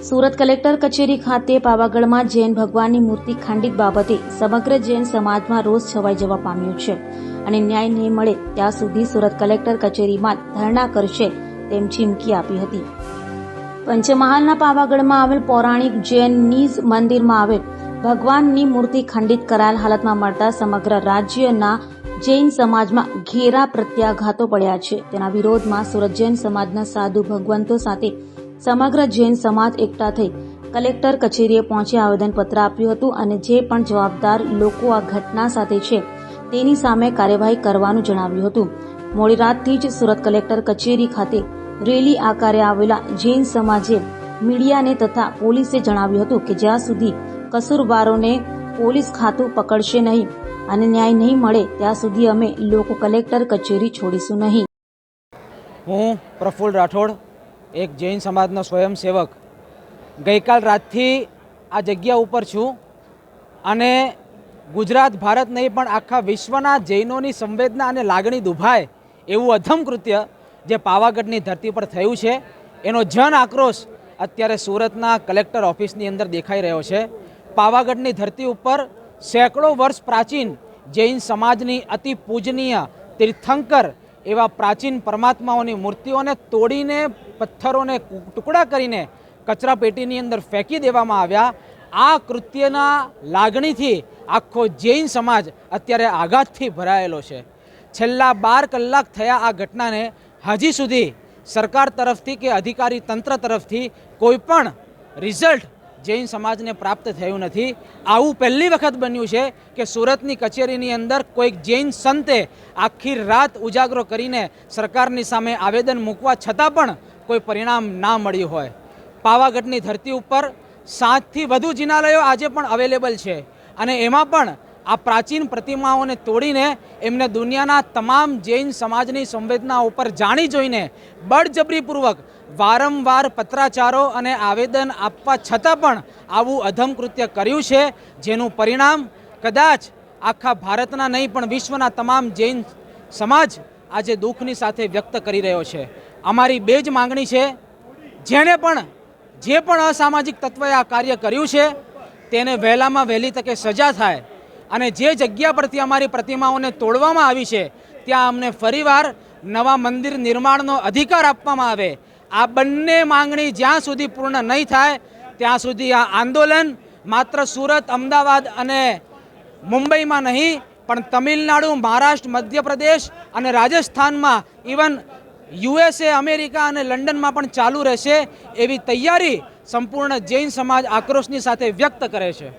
Surat collector કચેરી ખાતે પાવાગઢમાં જૈન ભગવાનની મૂર્તિ ખંડિત બાબતે સમગ્ર જૈન સમાજમાં રોષ છવાઈ જવા પામ્યો છે અને ન્યાય નહીં મળે ત્યાં સુધી સુરત કલેક્ટર કચેરીમાં ધરણા કરશે તેમ ચીમકી આપી હતી। પંચમહાલના પાવાગઢમાં આવેલ પૌરાણિક જૈન નીઝ મંદિરમાં આવેલ ભગવાનની મૂર્તિ ખંડિત કરાયેલ હાલતમાં મળતા સમગ્ર રાજ્યના જૈન સમાજમાં ઘેરા પ્રત્યાઘાતો પડ્યા છે। તેના વિરોધમાં સુરત જૈન સમાજના સાધુ ભગવંતો સાથે સમગ્ર જૈન સમાજ એકઠા થઈ કલેક્ટર કચેરીએ પહોંચી આવેદનપત્ર આપ્યું હતું અને જે પણ જવાબદાર લોકો આ ઘટના સાથે છે તેની સામે કાર્યવાહી કરવાનું જણાવ્યું હતું। મોડી રાતથી જ સુરત કલેક્ટર કચેરી ખાતે રેલી આકારે આવેલા જૈન સમાજે મીડિયાને તથા પોલીસે જણાવ્યું હતું કે જ્યાં સુધી કસૂરવારોને પોલીસ ખાતું પકડશે નહીં અને ન્યાય નહીં મળે ત્યાં સુધી અમે લોકો કલેક્ટર કચેરી છોડીશું નહીં। હું પ્રફુલ્લ રાઠોડ, એક જૈન સમાજનો સ્વયંસેવક ગઈકાલ રાતથી આ જગ્યા ઉપર છું અને ગુજરાત ભારત નહીં પણ આખા વિશ્વના જૈનોની સંવેદના અને લાગણી દુભાય એવું અધમ કૃત્ય જે પાવાગઢની ધરતી પર થયું છે એનો જન આક્રોશ અત્યારે સુરતના કલેક્ટર ઓફિસની અંદર દેખાઈ રહ્યો છે। પાવાગઢની ધરતી ઉપર સેંકડો વર્ષ પ્રાચીન જૈન સમાજની અતિ પૂજનીય તીર્થંકર એવા પ્રાચીન પરમાત્માઓની મૂર્તિઓને તોડીને પથ્થરોને ટુકડા કરીને કચરા પેટીની અંદર ફેંકી દેવામાં આવ્યા। આ કૃત્યના લાગણીથી આખો જૈન સમાજ અત્યારે આઘાતથી ભરાયેલો છે। છેલ્લા 12 કલાક થયા આ ઘટનાને હજી સુધી સરકાર તરફથી કે અધિકારી તંત્ર તરફથી કોઈ પણ રિઝલ્ટ જૈન સમાજને પ્રાપ્ત થયું નથી। આવું પહેલી વખત બન્યું છે કે સુરતની કચેરીની અંદર કોઈક જૈન સંતે આખી રાત ઉજાગરો કરીને સરકારની સામે આવેદન મૂકવા છતાં પણ કોઈ પરિણામ ના મળ્યું હોય। પાવાગઢની ધરતી ઉપર 7થી વધુ જિનાલયો આજે પણ અવેલેબલ છે અને એમાં પણ આ પ્રાચીન પ્રતિમાઓને તોડીને એમને દુનિયાના તમામ જૈન સમાજની સંવેદના ઉપર જાણી જોઈને બળજબરીપૂર્વક વારંવાર પત્રાચારો અને આવેદન આપવા છતાં પણ આવું અધમ કૃત્ય કર્યું છે જેનું પરિણામ કદાચ આખા ભારતના નહીં પણ વિશ્વના તમામ જૈન સમાજ આજે દુઃખની સાથે વ્યક્ત કરી રહ્યો છે। અમારી બે જ માંગણી છે, જે પણ અસામાજિક તત્વએ આ કાર્ય કર્યું છે તેને વહેલામાં વહેલી તકે સજા થાય અને જે જગ્યા પરથી અમારી પ્રતિમાઓને તોડવામાં આવી છે ત્યાં અમને ફરીવાર નવા મંદિર નિર્માણનો અધિકાર આપવામાં આવે। આ બંને માંગણી જ્યાં સુધી પૂર્ણ નહીં થાય ત્યાં સુધી આ આંદોલન માત્ર સુરત, અમદાવાદ અને મુંબઈમાં નહીં પણ તમિલનાડુ, મહારાષ્ટ્ર, મધ્યપ્રદેશ અને રાજસ્થાનમાં ઇવન USA, અમેરિકા અને લંડનમાં પણ ચાલુ રહેશે એવી તૈયારી સંપૂર્ણ જૈન સમાજ આક્રોશની સાથે વ્યક્ત કરે છે।